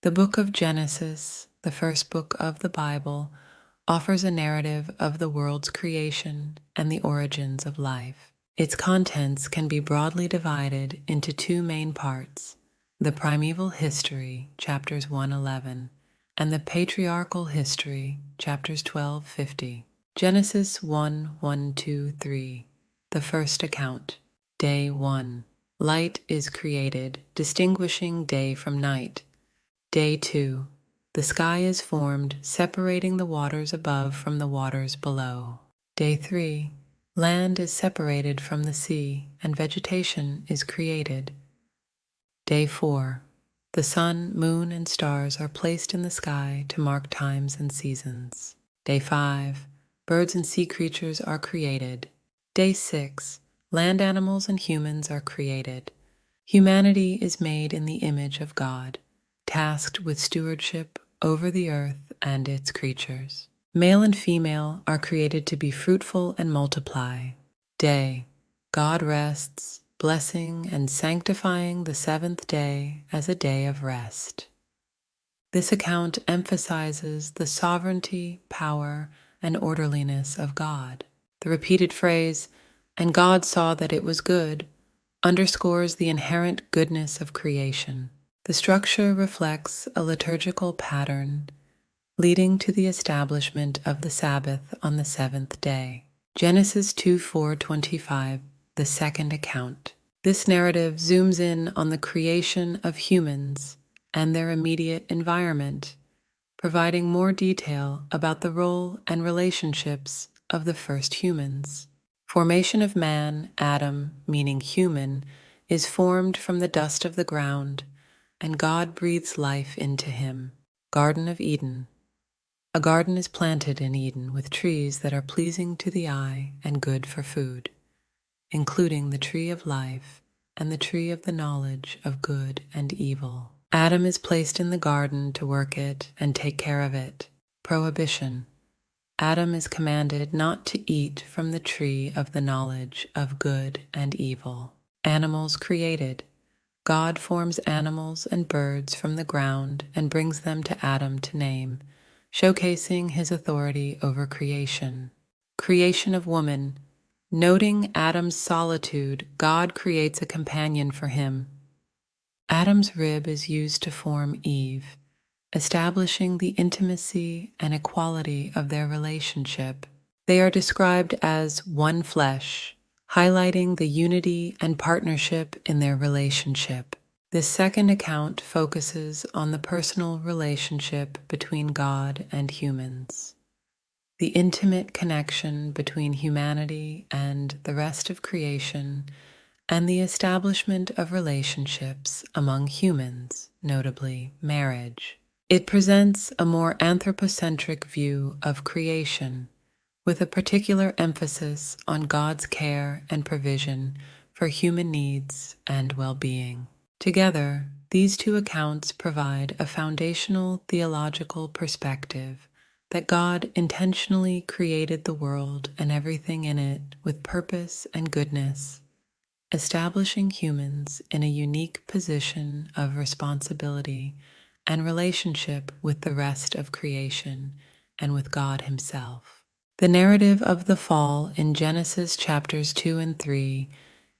The book of Genesis, the first book of the Bible, offers a narrative of the world's creation and the origins of life. Its contents can be broadly divided into two main parts: the primeval history, chapters 1:11, and the patriarchal history, chapters 12:50. Genesis 1:1-3, the first account. Day 1. Light is created, distinguishing day from night. Day 2. The sky is formed, separating the waters above from the waters below. Day 3. Land is separated from the sea, and vegetation is created. Day 4. The sun, moon, and stars are placed in the sky to mark times and seasons. Day 5. Birds and sea creatures are created. Day 6. Land animals and humans are created. Humanity is made in the image of God, tasked with stewardship over the earth and its creatures. Male and female are created to be fruitful and multiply. Day. God rests, blessing and sanctifying the seventh day as a day of rest. This account emphasizes the sovereignty, power, and orderliness of God. The repeated phrase, "and God saw that it was good," underscores the inherent goodness of creation. The structure reflects a liturgical pattern, leading to the establishment of the Sabbath on the seventh day. Genesis 2:4-25, the second account. This narrative zooms in on the creation of humans and their immediate environment, providing more detail about the role and relationships of the first humans. Formation of man, Adam, meaning human, is formed from the dust of the ground, and God breathes life into him. Garden of Eden. A garden is planted in Eden with trees that are pleasing to the eye and good for food, including the tree of life and the tree of the knowledge of good and evil. Adam is placed in the garden to work it and take care of it. Prohibition. Adam is commanded not to eat from the tree of the knowledge of good and evil. Animals created. God forms animals and birds from the ground and brings them to Adam to name, showcasing his authority over creation. Creation of woman. Noting Adam's solitude, God creates a companion for him. Adam's rib is used to form Eve, establishing the intimacy and equality of their relationship. They are described as one flesh, highlighting the unity and partnership in their relationship. This second account focuses on the personal relationship between God and humans. The intimate connection between humanity and the rest of creation, and the establishment of relationships among humans, notably marriage. It presents a more anthropocentric view of creation, with a particular emphasis on God's care and provision for human needs and well-being. Together, these two accounts provide a foundational theological perspective that God intentionally created the world and everything in it with purpose and goodness, establishing humans in a unique position of responsibility and relationship with the rest of creation and with God Himself. The narrative of the fall in Genesis chapters 2 and 3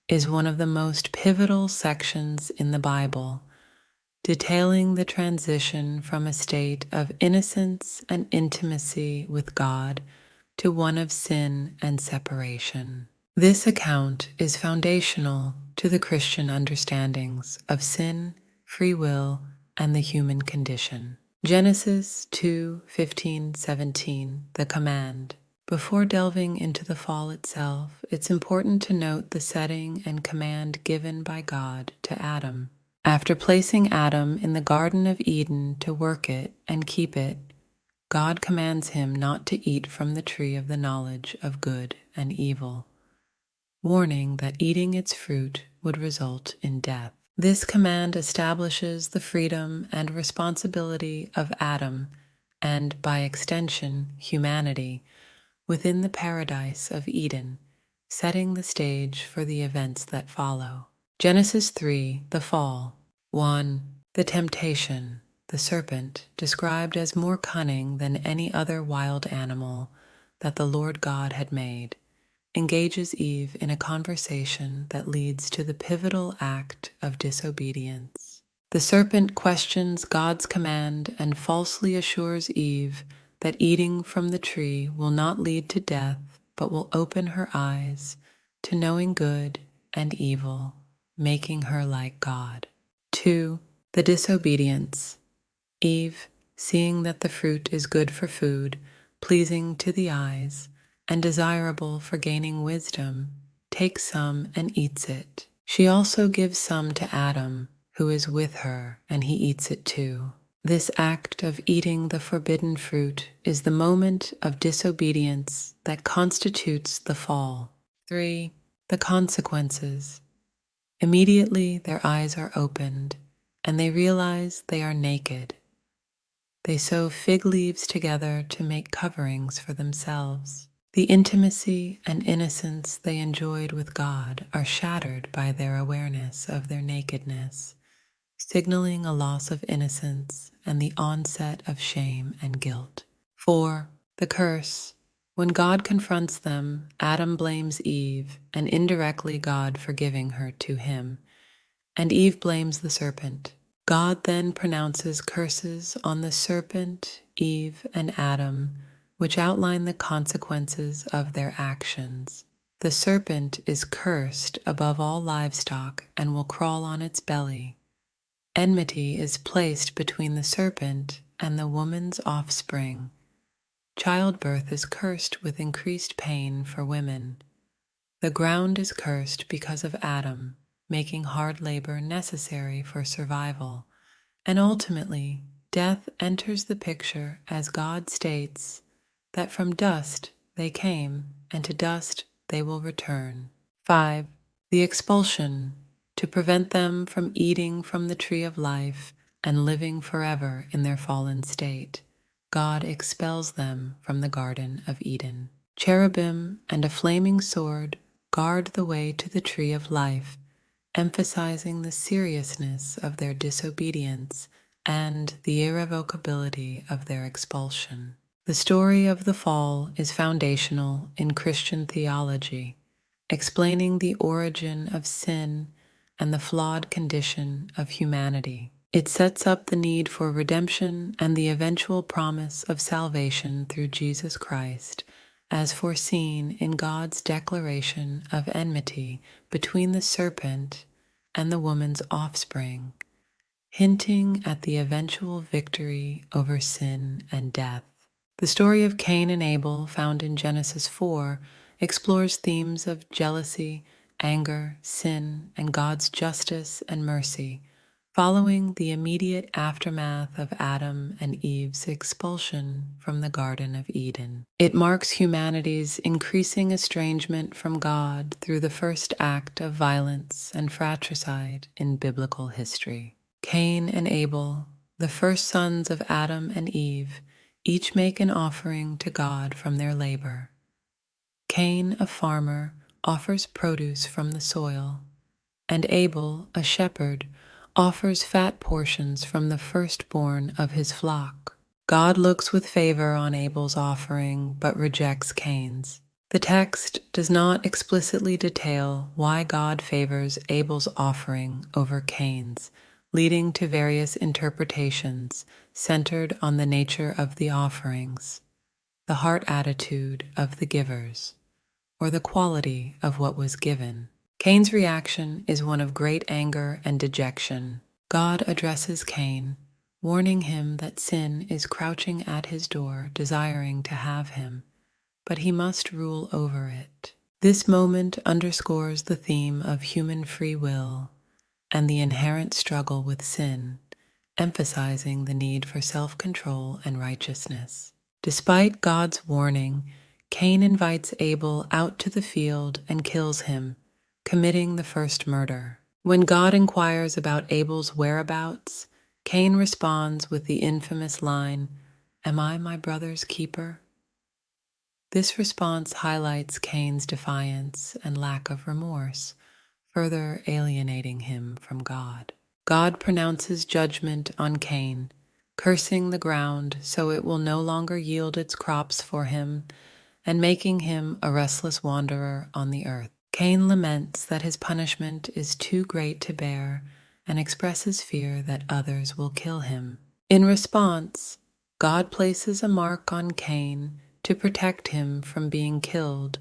is one of the most pivotal sections in the Bible, detailing the transition from a state of innocence and intimacy with God to one of sin and separation. This account is foundational to the Christian understandings of sin, free will, and the human condition. Genesis 2:15-17, the command. Before delving into the fall itself, it's important to note the setting and command given by God to Adam. After placing Adam in the Garden of Eden to work it and keep it, God commands him not to eat from the tree of the knowledge of good and evil, warning that eating its fruit would result in death. This command establishes the freedom and responsibility of Adam, and by extension, humanity, within the paradise of Eden, setting the stage for the events that follow. Genesis 3, the fall. 1. The temptation. the serpent, described as more cunning than any other wild animal that the Lord God had made, engages Eve in a conversation that leads to the pivotal act of disobedience. The serpent questions God's command and falsely assures Eve that eating from the tree will not lead to death, but will open her eyes to knowing good and evil, making her like God. 2. The disobedience. Eve, seeing that the fruit is good for food, pleasing to the eyes, and desirable for gaining wisdom, takes some and eats it. She also gives some to Adam, who is with her, and he eats it too. This act of eating the forbidden fruit is the moment of disobedience that constitutes the fall. 3. The consequences. Immediately their eyes are opened, and they realize they are naked. They sew fig leaves together to make coverings for themselves. The intimacy and innocence they enjoyed with God are shattered by their awareness of their nakedness, signaling a loss of innocence and the onset of shame and guilt. 4. The curse. When God confronts them, Adam blames Eve, and indirectly God for giving her to him, and Eve blames the serpent. God then pronounces curses on the serpent, Eve, and Adam, which outline the consequences of their actions. The serpent is cursed above all livestock and will crawl on its belly. Enmity is placed between the serpent and the woman's offspring. Childbirth is cursed with increased pain for women. The ground is cursed because of Adam, making hard labor necessary for survival. And ultimately, death enters the picture as God states that from dust they came, and to dust they will return. 5. The expulsion. To prevent them from eating from the tree of life and living forever in their fallen state, God expels them from the Garden of Eden. Cherubim and a flaming sword guard the way to the tree of life, emphasizing the seriousness of their disobedience and the irrevocability of their expulsion. The story of the fall is foundational in Christian theology, explaining the origin of sin and the flawed condition of humanity. It sets up the need for redemption and the eventual promise of salvation through Jesus Christ, as foreseen in God's declaration of enmity between the serpent and the woman's offspring, hinting at the eventual victory over sin and death. The story of Cain and Abel, found in Genesis 4, explores themes of jealousy, anger, sin, and God's justice and mercy, following the immediate aftermath of Adam and Eve's expulsion from the Garden of Eden. It marks humanity's increasing estrangement from God through the first act of violence and fratricide in biblical history. Cain and Abel, the first sons of Adam and Eve, each make an offering to God from their labor. Cain, a farmer, offers produce from the soil, and Abel, a shepherd, offers fat portions from the firstborn of his flock. God looks with favor on Abel's offering, but rejects Cain's. The text does not explicitly detail why God favors Abel's offering over Cain's, leading to various interpretations centered on the nature of the offerings, the heart attitude of the givers, or the quality of what was given. Cain's reaction is one of great anger and dejection. God addresses Cain, warning him that sin is crouching at his door, desiring to have him, but he must rule over it. This moment underscores the theme of human free will and the inherent struggle with sin, emphasizing the need for self-control and righteousness. Despite God's warning, Cain invites Abel out to the field and kills him, committing the first murder. When God inquires about Abel's whereabouts, Cain responds with the infamous line, "Am I my brother's keeper?" This response highlights Cain's defiance and lack of remorse, further alienating him from God. God pronounces judgment on Cain, cursing the ground so it will no longer yield its crops for him, and making him a restless wanderer on the earth. Cain laments that his punishment is too great to bear and expresses fear that others will kill him. In response, God places a mark on Cain to protect him from being killed,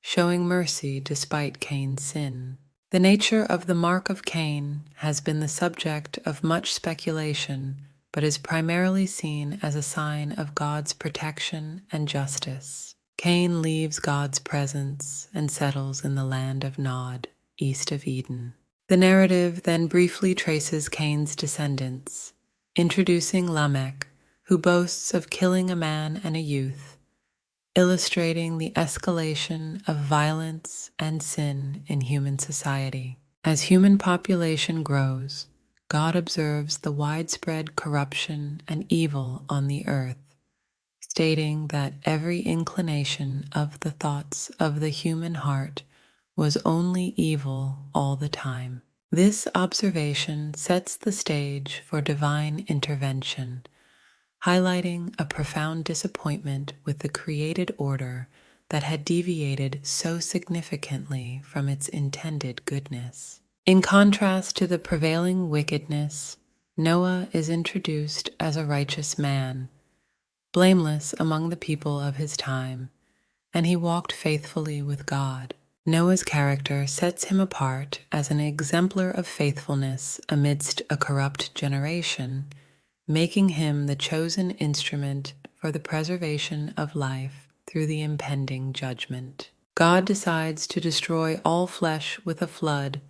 showing mercy despite Cain's sin. The nature of the mark of Cain has been the subject of much speculation, but is primarily seen as a sign of God's protection and justice. Cain leaves God's presence and settles in the land of Nod, east of Eden. The narrative then briefly traces Cain's descendants, introducing Lamech, who boasts of killing a man and a youth, illustrating the escalation of violence and sin in human society. As human population grows, God observes the widespread corruption and evil on the earth, stating that every inclination of the thoughts of the human heart was only evil all the time. This observation sets the stage for divine intervention, highlighting a profound disappointment with the created order that had deviated so significantly from its intended goodness. In contrast to the prevailing wickedness, Noah is introduced as a righteous man, blameless among the people of his time, and he walked faithfully with God. Noah's character sets him apart as an exemplar of faithfulness amidst a corrupt generation, making him the chosen instrument for the preservation of life through the impending judgment. God decides to destroy all flesh with a flood,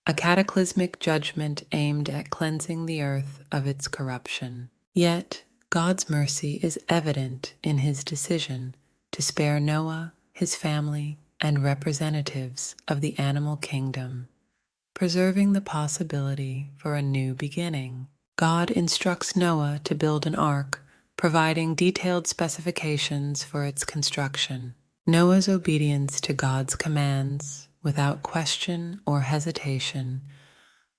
a cataclysmic judgment aimed at cleansing the earth of its corruption. Yet, God's mercy is evident in his decision to spare Noah, his family, and representatives of the animal kingdom, preserving the possibility for a new beginning. God instructs Noah to build an ark, providing detailed specifications for its construction. Noah's obedience to God's commands, without question or hesitation,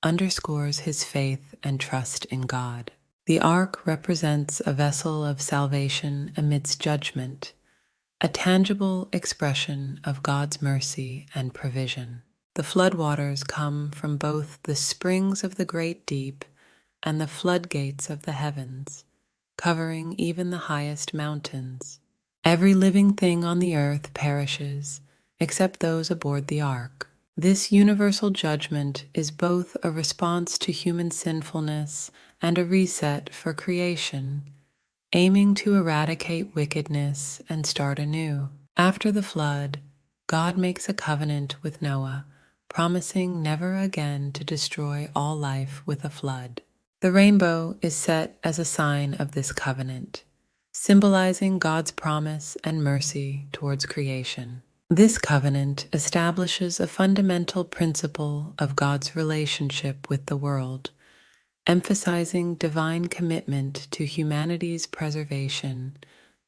underscores his faith and trust in God. The ark represents a vessel of salvation amidst judgment, a tangible expression of God's mercy and provision. The floodwaters come from both the springs of the great deep and the floodgates of the heavens, covering even the highest mountains. Every living thing on the earth perishes, except those aboard the ark. This universal judgment is both a response to human sinfulness and a reset for creation, aiming to eradicate wickedness and start anew. After the flood, God makes a covenant with Noah, promising never again to destroy all life with a flood. The rainbow is set as a sign of this covenant, symbolizing God's promise and mercy towards creation. This covenant establishes a fundamental principle of God's relationship with the world, emphasizing divine commitment to humanity's preservation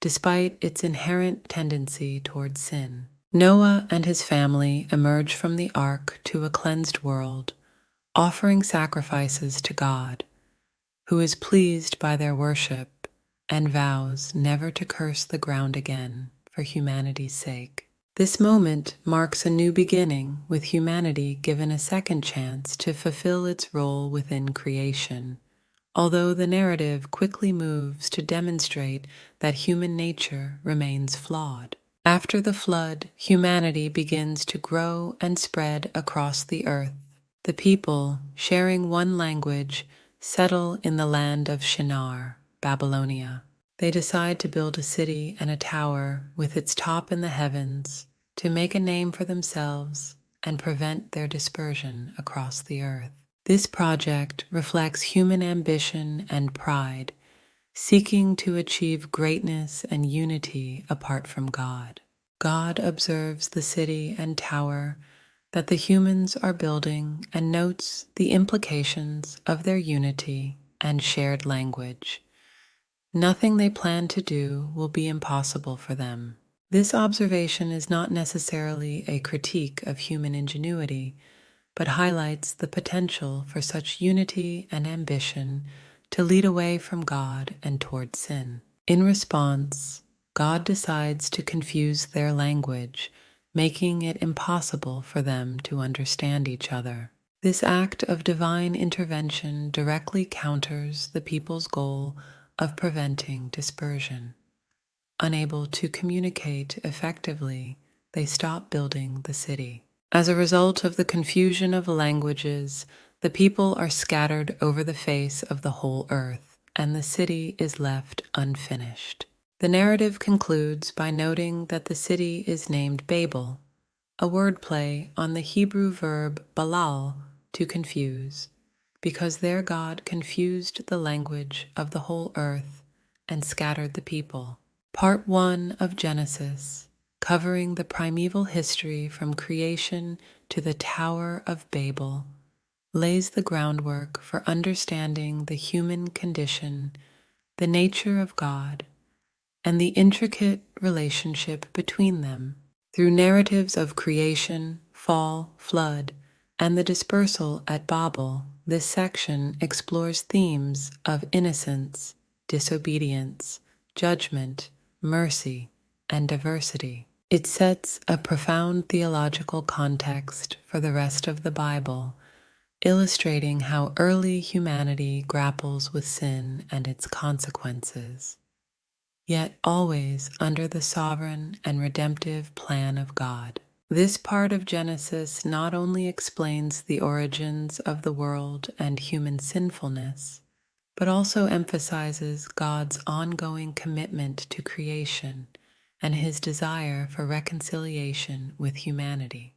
despite its inherent tendency toward sin. Noah and his family emerge from the ark to a cleansed world, offering sacrifices to God, who is pleased by their worship and vows never to curse the ground again for humanity's sake. This moment marks a new beginning, with humanity given a second chance to fulfill its role within creation, although the narrative quickly moves to demonstrate that human nature remains flawed. After the flood, humanity begins to grow and spread across the earth. The people, sharing one language, settle in the land of Shinar, Babylonia. They decide to build a city and a tower with its top in the heavens to make a name for themselves and prevent their dispersion across the earth. This project reflects human ambition and pride, seeking to achieve greatness and unity apart from God. God observes the city and tower that the humans are building and notes the implications of their unity and shared language. Nothing they plan to do will be impossible for them. This observation is not necessarily a critique of human ingenuity, but highlights the potential for such unity and ambition to lead away from God and toward sin. In response, God decides to confuse their language, making it impossible for them to understand each other. This act of divine intervention directly counters the people's goal of preventing dispersion. Unable to communicate effectively, they stop building the city. As a result of the confusion of languages, the people are scattered over the face of the whole earth, and the city is left unfinished. The narrative concludes by noting that the city is named Babel, a wordplay on the Hebrew verb balal, to confuse, because their God confused the language of the whole earth and scattered the people. Part 1 of Genesis, covering the primeval history from creation to the Tower of Babel, lays the groundwork for understanding the human condition, the nature of God, and the intricate relationship between them. Through narratives of creation, fall, flood, and the dispersal at Babel, this section explores themes of innocence, disobedience, judgment, mercy, and diversity. It sets a profound theological context for the rest of the Bible, illustrating how early humanity grapples with sin and its consequences, yet always under the sovereign and redemptive plan of God. This part of Genesis not only explains the origins of the world and human sinfulness, but also emphasizes God's ongoing commitment to creation and his desire for reconciliation with humanity.